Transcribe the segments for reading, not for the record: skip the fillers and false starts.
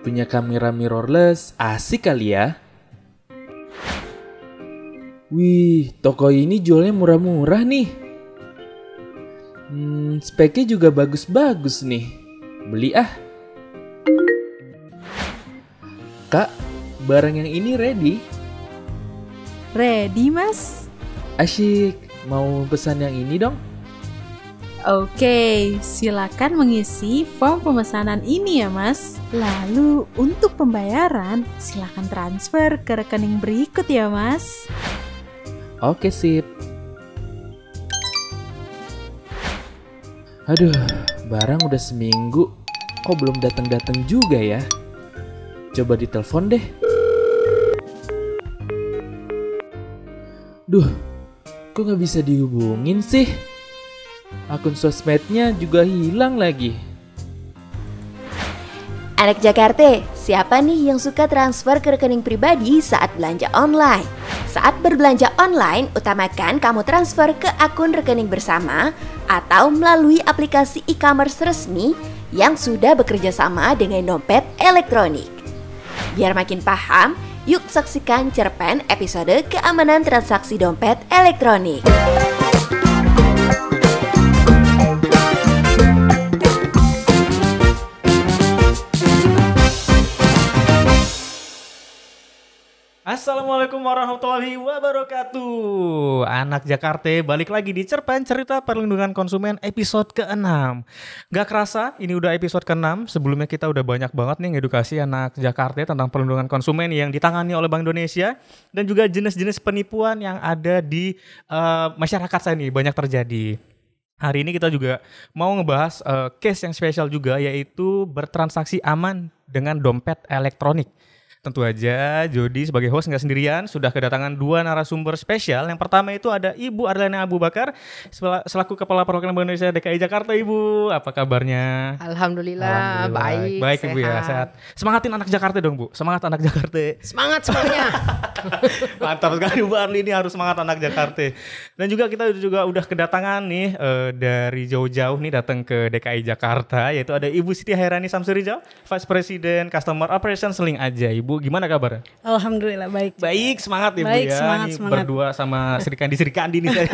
Punya kamera mirrorless, asik kali ya. Wih, toko ini jualnya murah-murah nih. Speknya juga bagus-bagus nih. Beli ah. Kak, barang yang ini ready? Ready, Mas? Asyik, mau pesan yang ini dong? Oke, silakan mengisi form pemesanan ini ya, Mas. Lalu untuk pembayaran, silakan transfer ke rekening berikut ya, Mas. Oke, sip. Aduh, barang udah seminggu, kok belum datang-datang juga ya? Coba ditelepon deh. Duh, kok nggak bisa dihubungin sih? Akun sosmednya juga hilang lagi. Anak Jakarta, siapa nih yang suka transfer ke rekening pribadi saat belanja online? Saat berbelanja online, utamakan kamu transfer ke akun rekening bersama atau melalui aplikasi e-commerce resmi yang sudah bekerja sama dengan dompet elektronik. Biar makin paham, yuk saksikan cerpen episode keamanan transaksi dompet elektronik. Assalamualaikum warahmatullahi wabarakatuh. Anak Jakarta, balik lagi di Cerpen Cerita Perlindungan Konsumen episode ke-6. Gak kerasa, ini udah episode ke-6. Sebelumnya kita udah banyak banget nih ngedukasi anak Jakarta tentang perlindungan konsumen yang ditangani oleh Bank Indonesia. Dan juga jenis-jenis penipuan yang ada di masyarakat saya nih banyak terjadi. Hari ini kita juga mau ngebahas case yang spesial juga, yaitu bertransaksi aman dengan dompet elektronik. Tentu aja Jody sebagai host nggak sendirian, sudah kedatangan dua narasumber spesial. Yang pertama itu ada Ibu Arlena Abu Bakar selaku Kepala Perwakilan Bank Indonesia DKI Jakarta. Ibu, apa kabarnya? Alhamdulillah. Baik Ibu ya, sehat. Semangatin anak Jakarta dong Bu, semangat anak Jakarta. Semangat semuanya. Mantap sekali Bu Arli, ini harus semangat anak Jakarta. Dan juga kita juga udah kedatangan nih dari jauh-jauh nih datang ke DKI Jakarta, yaitu ada Ibu Siti Hairani Samsurijal, Vice President Customer Operations Link Aja. Ibu, gimana kabar? Alhamdulillah baik. Baik, semangat Ibu baik, ya. Semangat. Berdua sama Sri Kandi nih saya.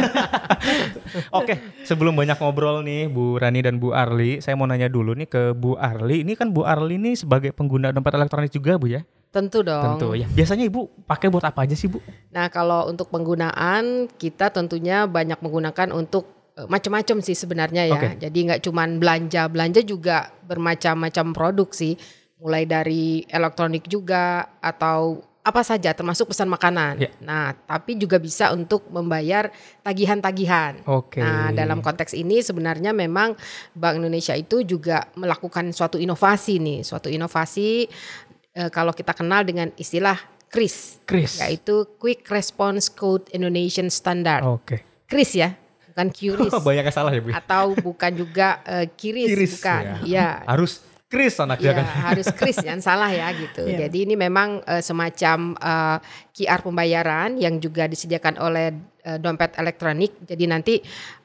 Oke, sebelum banyak ngobrol nih Bu Rani dan Bu Arli, saya mau nanya dulu nih ke Bu Arli. Ini kan Bu Arli nih sebagai pengguna dompet elektronik juga Bu ya? Tentu dong. Tentu ya. Biasanya Ibu pakai buat apa aja sih Bu? Nah, kalau untuk penggunaan kita tentunya banyak menggunakan untuk macam-macam sih sebenarnya ya. Okay. Jadi nggak cuman belanja juga bermacam-macam produk sih. Mulai dari elektronik juga atau apa saja termasuk pesan makanan. Yeah. Nah, tapi juga bisa untuk membayar tagihan-tagihan. Oke. Nah, dalam konteks ini sebenarnya memang Bank Indonesia itu juga melakukan suatu inovasi nih. Suatu inovasi kalau kita kenal dengan istilah KRIS. Yaitu Quick Response Code Indonesian Standard. Oke. KRIS ya, bukan QRIS. Banyak yang salah ya Bu. Atau bukan juga KIRIS, bukan. Ya. Harus KRIS anak ya, Jakarta. harus KRIS, jangan salah ya gitu. Yeah. Jadi ini memang semacam QR pembayaran yang juga disediakan oleh dompet elektronik. Jadi nanti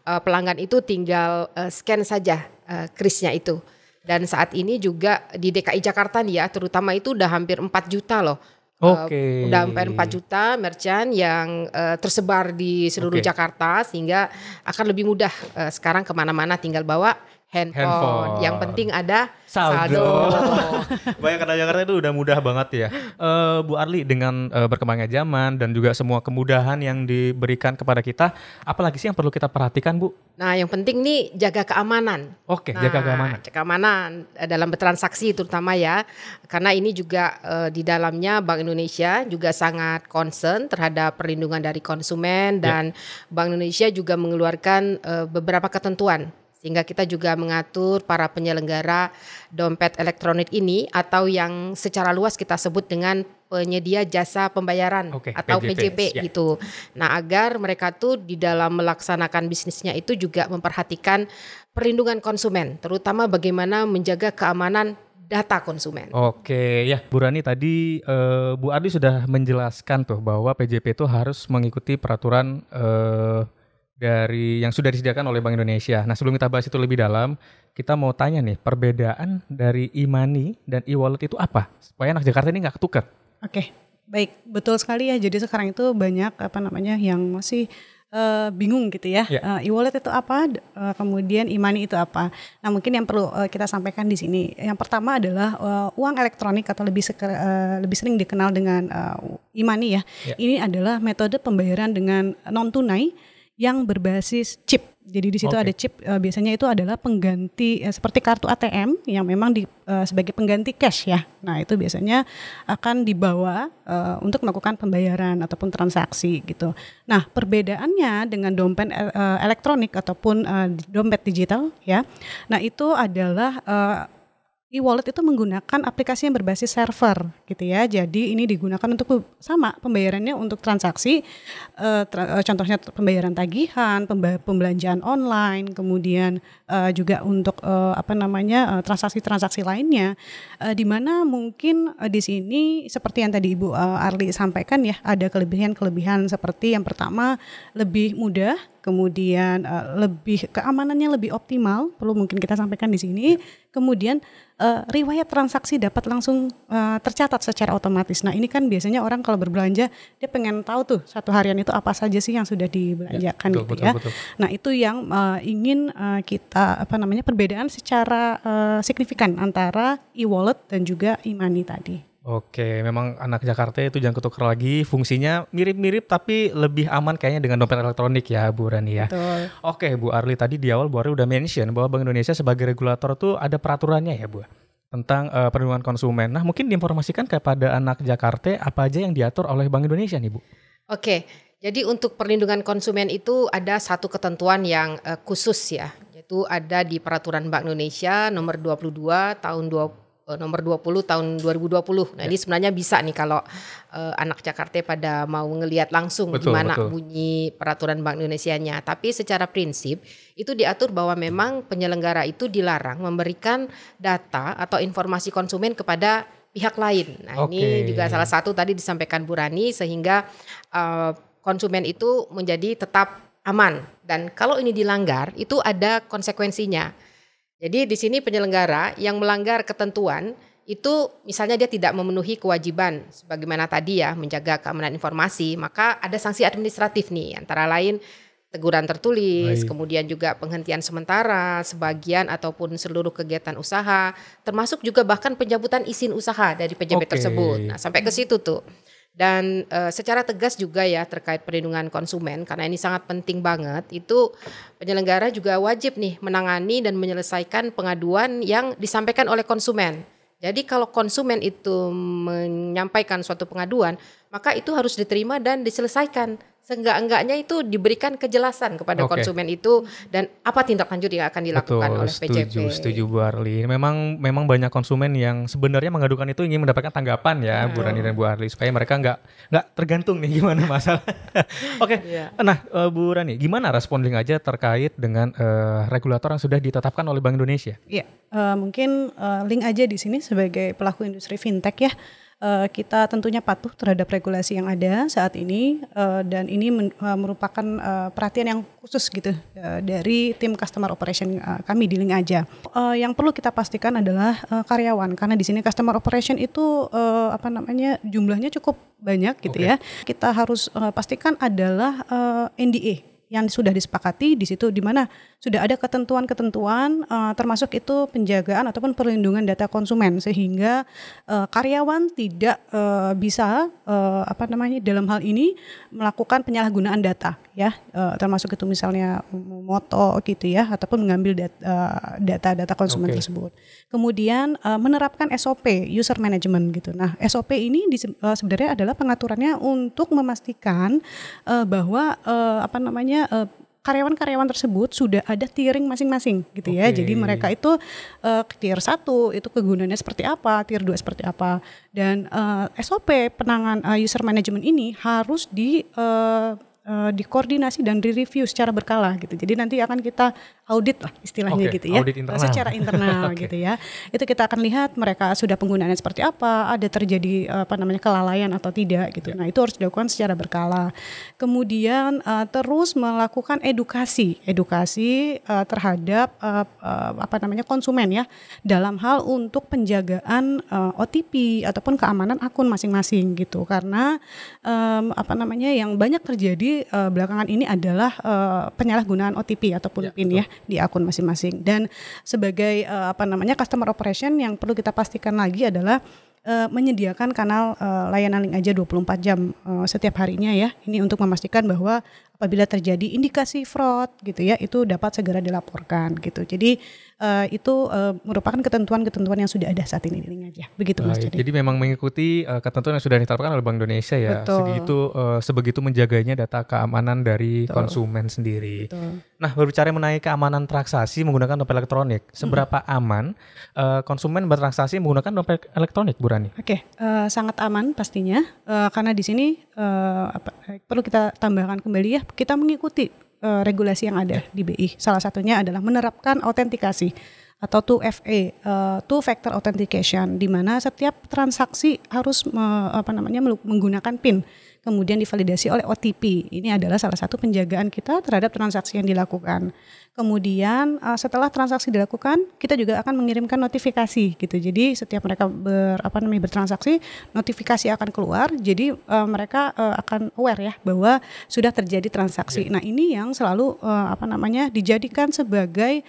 pelanggan itu tinggal scan saja KRIS-nya itu. Dan saat ini juga di DKI Jakarta nih ya, terutama itu udah hampir 4 juta loh. Oke. Udah hampir 4 juta merchant yang tersebar di seluruh Jakarta, sehingga akan lebih mudah sekarang kemana-mana tinggal bawa handphone. Yang penting ada saldo. Banyak anak Jakarta itu udah mudah banget ya. Bu Arli, dengan berkembangnya zaman dan juga semua kemudahan yang diberikan kepada kita, apalagi sih yang perlu kita perhatikan Bu? Nah, yang penting nih jaga keamanan. Oke, jaga keamanan. Keamanan dalam bertransaksi terutama ya. Karena ini juga di dalamnya Bank Indonesia juga sangat concern terhadap perlindungan dari konsumen dan Bank Indonesia juga mengeluarkan beberapa ketentuan. Sehingga kita juga mengatur para penyelenggara dompet elektronik ini atau yang secara luas kita sebut dengan penyedia jasa pembayaran atau PJP gitu. Nah, agar mereka tuh di dalam melaksanakan bisnisnya itu juga memperhatikan perlindungan konsumen, terutama bagaimana menjaga keamanan data konsumen. Oke, ya Bu Rani tadi Bu Ardi sudah menjelaskan tuh bahwa PJP itu harus mengikuti peraturan dari yang sudah disediakan oleh Bank Indonesia. Nah, sebelum kita bahas itu lebih dalam, kita mau tanya nih, perbedaan dari e-money dan e-wallet itu apa? Supaya anak Jakarta ini nggak ketukar. Oke, baik, betul sekali ya. Jadi sekarang itu banyak yang masih bingung gitu ya. E-wallet itu apa? Kemudian e-money itu apa? Nah, mungkin yang perlu kita sampaikan di sini, yang pertama adalah uang elektronik atau lebih sering dikenal dengan e-money ya. Ini adalah metode pembayaran dengan non tunai yang berbasis chip. Jadi di situ ada chip, biasanya itu adalah pengganti seperti kartu ATM yang memang sebagai pengganti cash ya. Nah, itu biasanya akan dibawa untuk melakukan pembayaran ataupun transaksi gitu. Nah, perbedaannya dengan dompet elektronik ataupun dompet digital ya. Nah, itu adalah e-wallet itu menggunakan aplikasi yang berbasis server gitu ya. Jadi ini digunakan untuk sama pembayarannya untuk transaksi, contohnya pembayaran tagihan, pembelanjaan online, kemudian juga untuk transaksi-transaksi lainnya. Di mana mungkin di sini seperti yang tadi Ibu Arli sampaikan ya, ada kelebihan-kelebihan seperti yang pertama lebih mudah, kemudian keamanannya lebih optimal, perlu mungkin kita sampaikan di sini. Kemudian riwayat transaksi dapat langsung tercatat secara otomatis. Nah, ini kan biasanya orang kalau berbelanja dia pengen tahu tuh satu harian itu apa saja sih yang sudah dibelanjakan betul. Nah, itu yang ingin kita perbedaan secara signifikan antara e-wallet dan juga e-money tadi. Oke, memang anak Jakarta itu jangan ketukar lagi, fungsinya mirip-mirip tapi lebih aman kayaknya dengan dompet elektronik ya Bu Rani ya. Betul. Oke Bu Arli, tadi di awal Bu Arli udah mention bahwa Bank Indonesia sebagai regulator tuh ada peraturannya ya Bu, tentang perlindungan konsumen. Nah, mungkin diinformasikan kepada anak Jakarta apa aja yang diatur oleh Bank Indonesia nih Bu. Oke, jadi untuk perlindungan konsumen itu ada satu ketentuan yang khusus ya, yaitu ada di Peraturan Bank Indonesia nomor 22 tahun 2020. Nah, ini sebenarnya bisa nih kalau anak Jakarta pada mau ngelihat langsung gimana bunyi peraturan Bank Indonesianya. Tapi secara prinsip itu diatur bahwa memang penyelenggara itu dilarang memberikan data atau informasi konsumen kepada pihak lain. Nah, ini juga salah satu tadi disampaikan Bu Rani, sehingga konsumen itu menjadi tetap aman. Dan kalau ini dilanggar itu ada konsekuensinya. Jadi di sini penyelenggara yang melanggar ketentuan itu misalnya dia tidak memenuhi kewajiban sebagaimana tadi ya, menjaga keamanan informasi, maka ada sanksi administratif nih, antara lain teguran tertulis, kemudian juga penghentian sementara sebagian ataupun seluruh kegiatan usaha, termasuk juga bahkan pencabutan izin usaha dari PJB tersebut. Nah, sampai ke situ tuh. Dan secara tegas juga ya terkait perlindungan konsumen, karena ini sangat penting banget, itu penyelenggara juga wajib nih menangani dan menyelesaikan pengaduan yang disampaikan oleh konsumen. Jadi kalau konsumen itu menyampaikan suatu pengaduan, maka itu harus diterima dan diselesaikan. Seenggak-enggaknya itu diberikan kejelasan kepada konsumen itu dan apa tindak lanjut yang akan dilakukan oleh PJB. Setuju Bu Arli. Memang banyak konsumen yang sebenarnya mengadukan itu ingin mendapatkan tanggapan ya Bu Rani dan Bu Arli, supaya mereka nggak tergantung nih gimana masalah. Oke. Nah Bu Rani, gimana respon Link aja terkait dengan regulator yang sudah ditetapkan oleh Bank Indonesia? Iya, mungkin Link aja di sini sebagai pelaku industri fintech ya. Kita tentunya patuh terhadap regulasi yang ada saat ini, dan ini merupakan perhatian yang khusus gitu dari tim customer operation kami di Link aja. Yang perlu kita pastikan adalah karyawan, karena di sini customer operation itu jumlahnya cukup banyak gitu ya. Kita harus pastikan adalah NDA yang sudah disepakati di situ, di mana sudah ada ketentuan-ketentuan termasuk itu penjagaan ataupun perlindungan data konsumen, sehingga karyawan tidak bisa dalam hal ini melakukan penyalahgunaan data ya, termasuk itu misalnya moto gitu ya, ataupun mengambil data konsumen tersebut. Kemudian menerapkan SOP, user management gitu. Nah, SOP ini sebenarnya adalah pengaturannya untuk memastikan bahwa karyawan-karyawan tersebut sudah ada tiering masing-masing gitu ya. Jadi mereka itu tier 1 itu kegunaannya seperti apa, tier 2 seperti apa. Dan SOP penanganan user management ini harus dikoordinasi dan direview secara berkala gitu. Jadi nanti akan kita audit lah istilahnya gitu ya, audit internal. secara internal gitu ya. Itu kita akan lihat mereka sudah penggunaannya seperti apa, ada terjadi kelalaian atau tidak gitu. Nah itu harus dilakukan secara berkala. Kemudian terus melakukan edukasi terhadap konsumen ya, dalam hal untuk penjagaan OTP ataupun keamanan akun masing-masing gitu. Karena yang banyak terjadi belakangan ini adalah penyalahgunaan OTP ataupun PIN ya di akun masing-masing. Dan sebagai customer operation yang perlu kita pastikan lagi adalah menyediakan kanal layanan link aja 24 jam setiap harinya ya. Ini untuk memastikan bahwa apabila terjadi indikasi fraud gitu ya, itu dapat segera dilaporkan gitu. Jadi itu merupakan ketentuan-ketentuan yang sudah ada saat ini di link aja. Begitu Mas Jadi. Jadi memang mengikuti ketentuan yang sudah ditetapkan oleh Bank Indonesia ya. Sebegitu menjaganya data keamanan dari konsumen sendiri. Betul. Nah, berbicara mengenai keamanan transaksi menggunakan dompet elektronik, seberapa aman konsumen bertransaksi menggunakan dompet elektronik, Bu Rani? Oke, sangat aman pastinya, karena di sini perlu kita tambahkan kembali ya, kita mengikuti regulasi yang ada di BI. Salah satunya adalah menerapkan autentikasi atau 2FA, two factor authentication, di mana setiap transaksi harus menggunakan PIN, kemudian divalidasi oleh OTP. Ini adalah salah satu penjagaan kita terhadap transaksi yang dilakukan. Kemudian setelah transaksi dilakukan, kita juga akan mengirimkan notifikasi gitu. Jadi setiap mereka bertransaksi, notifikasi akan keluar. Jadi mereka akan aware ya bahwa sudah terjadi transaksi. Nah, ini yang selalu dijadikan sebagai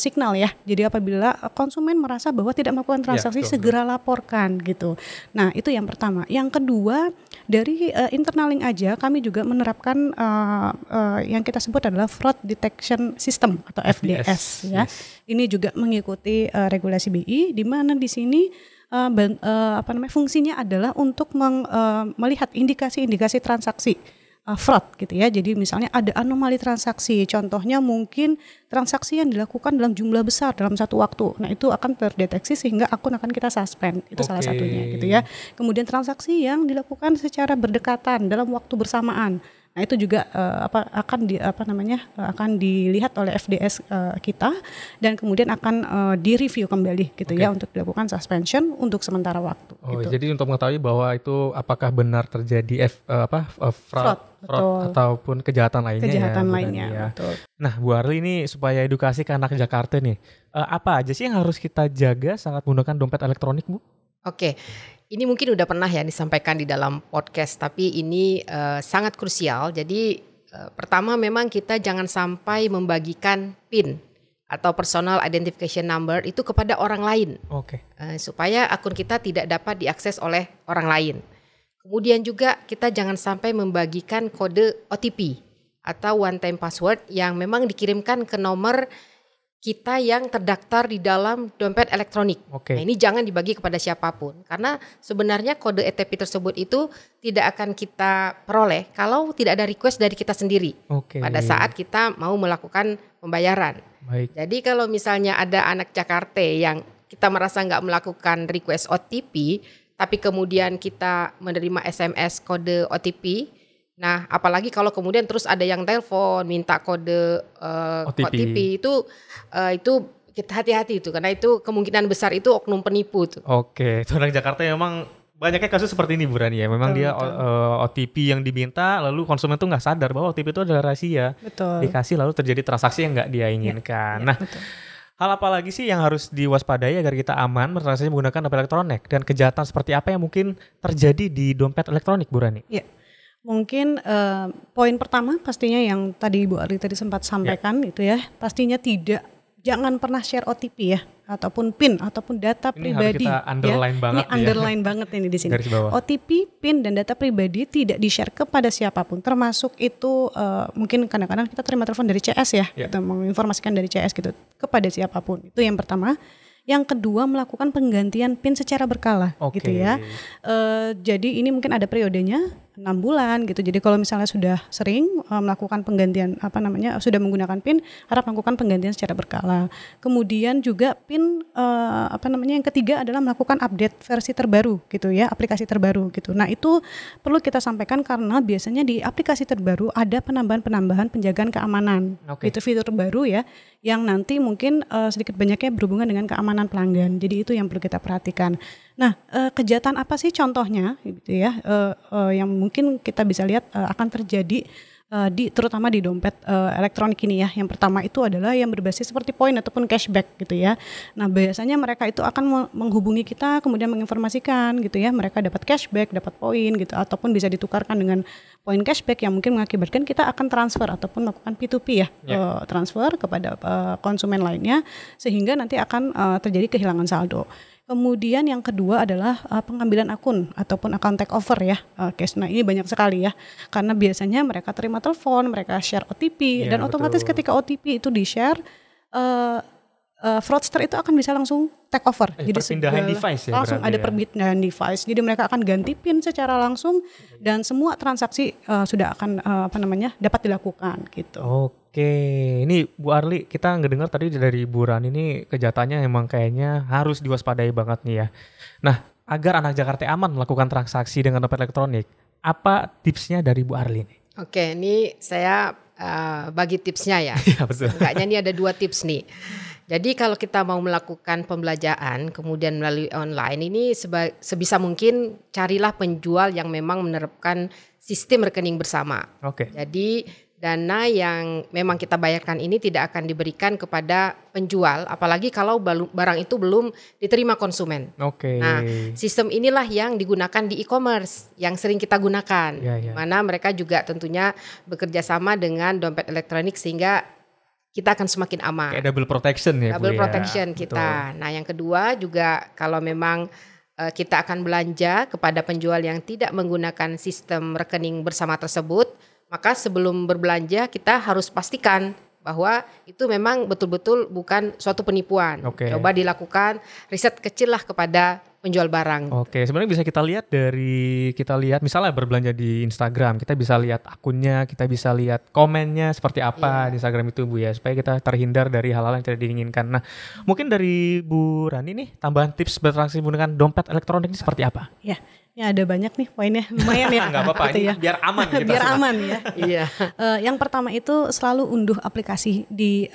signal ya. Jadi apabila konsumen merasa bahwa tidak melakukan transaksi, segera laporkan gitu. Nah, itu yang pertama. Yang kedua, dari internal link aja kami juga menerapkan yang kita sebut adalah Fraud Detection System atau FDS ya. Ini juga mengikuti regulasi BI, di mana di sini fungsinya adalah untuk melihat indikasi-indikasi transaksi fraud gitu ya. Jadi misalnya ada anomali transaksi, contohnya mungkin transaksi yang dilakukan dalam jumlah besar dalam satu waktu. Nah, itu akan terdeteksi sehingga akun akan kita suspend. Itu salah satunya gitu ya. Kemudian transaksi yang dilakukan secara berdekatan dalam waktu bersamaan. Nah, itu juga akan dilihat oleh FDS kita, dan kemudian akan direview kembali gitu ya, untuk dilakukan suspension untuk sementara waktu. Gitu. Jadi untuk mengetahui bahwa itu apakah benar terjadi fraud ataupun kejahatan lainnya. Ya. Betul. Nah, Bu Arli, ini supaya edukasi ke anak Jakarta nih, apa aja sih yang harus kita jaga saat menggunakan dompet elektronik, Bu? Oke. Ini mungkin udah pernah ya disampaikan di dalam podcast, tapi ini sangat krusial. Jadi pertama memang kita jangan sampai membagikan PIN atau personal identification number itu kepada orang lain. Supaya akun kita tidak dapat diakses oleh orang lain. Kemudian juga kita jangan sampai membagikan kode OTP atau one time password yang memang dikirimkan ke nomor kita yang terdaftar di dalam dompet elektronik. Nah, ini jangan dibagi kepada siapapun, karena sebenarnya kode OTP tersebut itu tidak akan kita peroleh kalau tidak ada request dari kita sendiri pada saat kita mau melakukan pembayaran. Jadi kalau misalnya ada anak Jakarta yang kita merasa nggak melakukan request OTP, tapi kemudian kita menerima SMS kode OTP, nah apalagi kalau kemudian terus ada yang telepon minta kode OTP itu kita hati-hati itu, karena itu kemungkinan besar itu oknum penipu tuh. Itu anak Jakarta memang banyaknya kasus seperti ini, Bu Rani ya. Memang dia OTP yang diminta, lalu konsumen tuh nggak sadar bahwa OTP itu adalah rahasia. Dikasih lalu terjadi transaksi yang nggak dia inginkan. Hal apa lagi sih yang harus diwaspadai agar kita aman bertransaksi menggunakan dompet elektronik, dan kejahatan seperti apa yang mungkin terjadi di dompet elektronik, Bu Rani? Mungkin poin pertama pastinya yang tadi Bu Arli tadi sempat sampaikan itu ya, pastinya jangan pernah share OTP ya, ataupun PIN ataupun data pribadi. Ini harus kita underline banget. Ini underline banget ini di sini. OTP, PIN dan data pribadi tidak di-share kepada siapapun, termasuk itu mungkin kadang-kadang kita terima telepon dari CS ya, kita menginformasikan dari CS gitu kepada siapapun. Itu yang pertama. Yang kedua, melakukan penggantian PIN secara berkala gitu ya. Jadi ini mungkin ada periodenya. 6 bulan gitu. Jadi kalau misalnya sudah sering melakukan penggantian sudah menggunakan PIN, harap melakukan penggantian secara berkala. Kemudian juga PIN yang ketiga adalah melakukan update versi terbaru gitu ya, aplikasi terbaru gitu. Nah, itu perlu kita sampaikan karena biasanya di aplikasi terbaru ada penambahan penjagaan keamanan. Itu fitur baru ya yang nanti mungkin sedikit banyaknya berhubungan dengan keamanan pelanggan. Jadi itu yang perlu kita perhatikan. Nah, kejahatan apa sih contohnya gitu ya, yang mungkin kita bisa lihat akan terjadi terutama di dompet elektronik ini ya. Yang pertama itu adalah yang berbasis seperti poin ataupun cashback gitu ya. Nah, biasanya mereka itu akan menghubungi kita kemudian menginformasikan gitu ya, mereka dapat cashback, dapat poin gitu, ataupun bisa ditukarkan dengan poin cashback yang mungkin mengakibatkan kita akan transfer ataupun melakukan P2P ya, transfer kepada konsumen lainnya sehingga nanti akan terjadi kehilangan saldo. Kemudian yang kedua adalah pengambilan akun ataupun account takeover ya. Nah, ini banyak sekali ya. Karena biasanya mereka terima telepon, mereka share OTP dan otomatis ketika OTP itu di-share, fraudster itu akan bisa langsung take over. Jadi perpindahan device ya, langsung ada perpindahan device. Jadi mereka akan ganti PIN secara langsung dan semua transaksi sudah akan dapat dilakukan gitu. Oke, ini Bu Arli, kita ngedengar tadi dari Bu Rani ini kejahatannya emang kayaknya harus diwaspadai banget nih ya. Nah, agar anak Jakarta aman melakukan transaksi dengan dompet elektronik, apa tipsnya dari Bu Arli nih? Oke, ini saya bagi tipsnya ya. Iya, betul. Enggaknya ini ada 2 tips nih. Jadi kalau kita mau melakukan pembelanjaan kemudian melalui online ini sebisa mungkin carilah penjual yang memang menerapkan sistem rekening bersama. Jadi dana yang memang kita bayarkan ini tidak akan diberikan kepada penjual, apalagi kalau barang itu belum diterima konsumen. Nah, sistem inilah yang digunakan di e-commerce yang sering kita gunakan, mana mereka juga tentunya bekerja sama dengan dompet elektronik sehingga kita akan semakin aman. Kayak double protection ya, double protection kita. Betul. Nah, yang kedua juga kalau memang kita akan belanja kepada penjual yang tidak menggunakan sistem rekening bersama tersebut, maka sebelum berbelanja kita harus pastikan bahwa itu memang betul-betul bukan suatu penipuan. Coba dilakukan riset kecil lah kepada penjual barang. Sebenarnya bisa kita lihat misalnya berbelanja di Instagram, kita bisa lihat akunnya, kita bisa lihat komennya seperti apa di Instagram itu Bu ya, supaya kita terhindar dari hal-hal yang tidak diinginkan. Nah, mungkin dari Bu Rani nih tambahan tips bertransaksi menggunakan dompet elektronik ini seperti apa? Ya ada banyak nih poinnya, lumayan ya. Nggak apa-apa, gitu ya. Biar aman kita biar semua. Aman ya. Iya. Yang pertama itu selalu unduh aplikasi di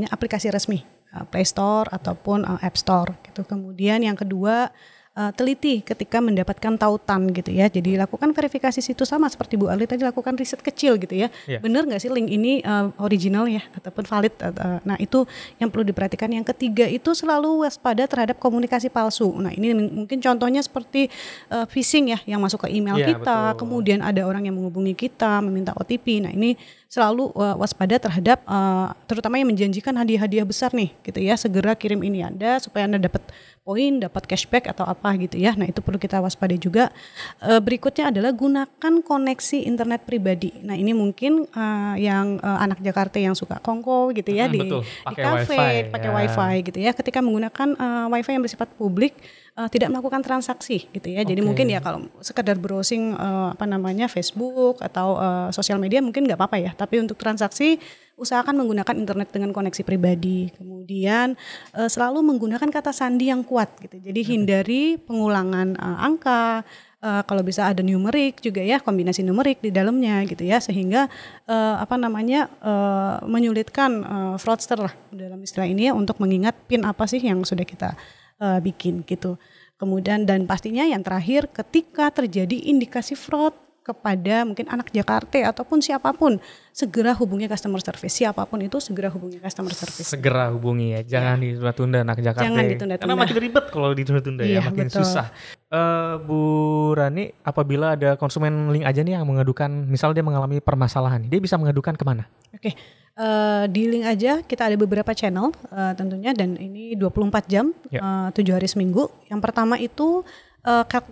aplikasi resmi, Play Store ataupun App Store gitu. Kemudian yang kedua, teliti ketika mendapatkan tautan gitu ya. Jadi lakukan verifikasi situs sama seperti Bu Ali tadi, lakukan riset kecil gitu ya. Benar nggak sih link ini original ya ataupun valid? Nah, itu yang perlu diperhatikan. Yang ketiga itu selalu waspada terhadap komunikasi palsu. Nah, ini mungkin contohnya seperti phishing ya, yang masuk ke email kita. Betul. Kemudian ada orang yang menghubungi kita meminta OTP. Nah, ini selalu waspada terhadap terutama yang menjanjikan hadiah-hadiah besar nih gitu ya. Segera kirim ini Anda supaya Anda dapat poin, dapat cashback atau apa gitu ya. Nah, itu perlu kita waspadai juga. Berikutnya adalah gunakan koneksi internet pribadi. Nah, ini mungkin yang anak Jakarta yang suka kongko gitu ya, di kafe pakai wifi gitu ya. Ketika menggunakan wifi yang bersifat publik, tidak melakukan transaksi gitu ya. Jadi mungkin ya kalau sekedar browsing Facebook atau sosial media mungkin nggak apa-apa ya. Tapi untuk transaksi usahakan menggunakan internet dengan koneksi pribadi. Kemudian selalu menggunakan kata sandi yang kuat gitu. Jadi hindari pengulangan angka. Kalau bisa ada numerik juga ya, kombinasi numerik di dalamnya gitu ya, sehingga menyulitkan fraudster lah dalam istilah ini ya, untuk mengingat PIN apa sih yang sudah kita bikin gitu. Kemudian dan pastinya yang terakhir, ketika terjadi indikasi fraud kepada mungkin anak Jakarta ataupun siapapun, segera hubungi customer service. Siapapun itu segera hubungi customer service. Segera hubungi ya, jangan ditunda-tunda anak Jakarta. Jangan ditunda-tunda. Karena makin ribet kalau ditunda-tunda ya, makin betul. Susah. Bu Rani, apabila ada konsumen link aja nih yang mengadukan, misal dia mengalami permasalahan, dia bisa mengadukan kemana? Di link aja kita ada beberapa channel tentunya, dan ini 24 jam, 7 hari seminggu. Yang pertama itu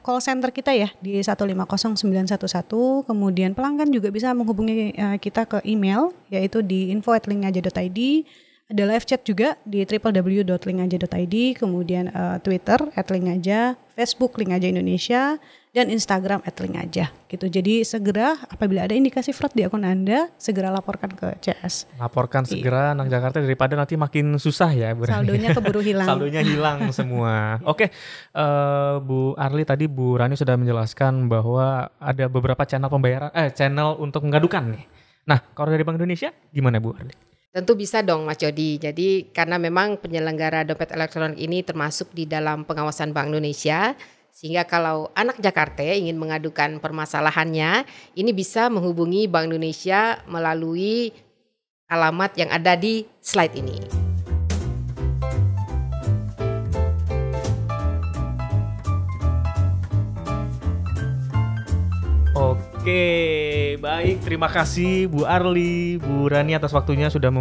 call center kita ya di 1500911. Kemudian pelanggan juga bisa menghubungi kita ke email, yaitu di info@linkaja.id, Ada live chat juga di www.linkaja.id, kemudian Twitter @linkaja, Facebook Linkaja Indonesia, dan Instagram @linkaja gitu. Jadi segera apabila ada indikasi fraud di akun Anda, segera laporkan ke CS. Laporkan segera Anak Jakarta daripada nanti makin susah ya. Saldonya keburu hilang. Saldonya hilang semua. Oke, Bu Arli, tadi Bu Rani sudah menjelaskan bahwa ada beberapa channel pembayaran, channel untuk mengadukan nih. Nah, kalau dari Bank Indonesia gimana Bu Arli? Tentu bisa dong Mas Jody. Jadi karena memang penyelenggara dompet elektronik ini termasuk di dalam pengawasan Bank Indonesia, sehingga kalau anak Jakarta ingin mengadukan permasalahannya, ini bisa menghubungi Bank Indonesia melalui alamat yang ada di slide ini. Oke, baik. Terima kasih Bu Arli, Bu Rani atas waktunya sudah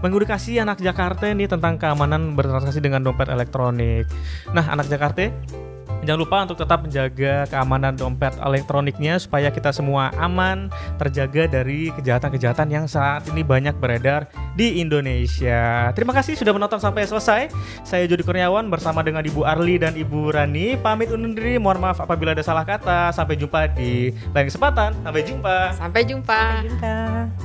mengedukasi anak Jakarta nih tentang keamanan bertransaksi dengan dompet elektronik. Nah, anak Jakarta, jangan lupa untuk tetap menjaga keamanan dompet elektroniknya supaya kita semua aman, terjaga dari kejahatan-kejahatan yang saat ini banyak beredar di Indonesia. Terima kasih sudah menonton sampai selesai. Saya Jody Kurniawan bersama dengan Ibu Arli dan Ibu Rani pamit undur diri. Mohon maaf apabila ada salah kata. Sampai jumpa di lain kesempatan. Sampai jumpa. Sampai jumpa. Sampai jumpa.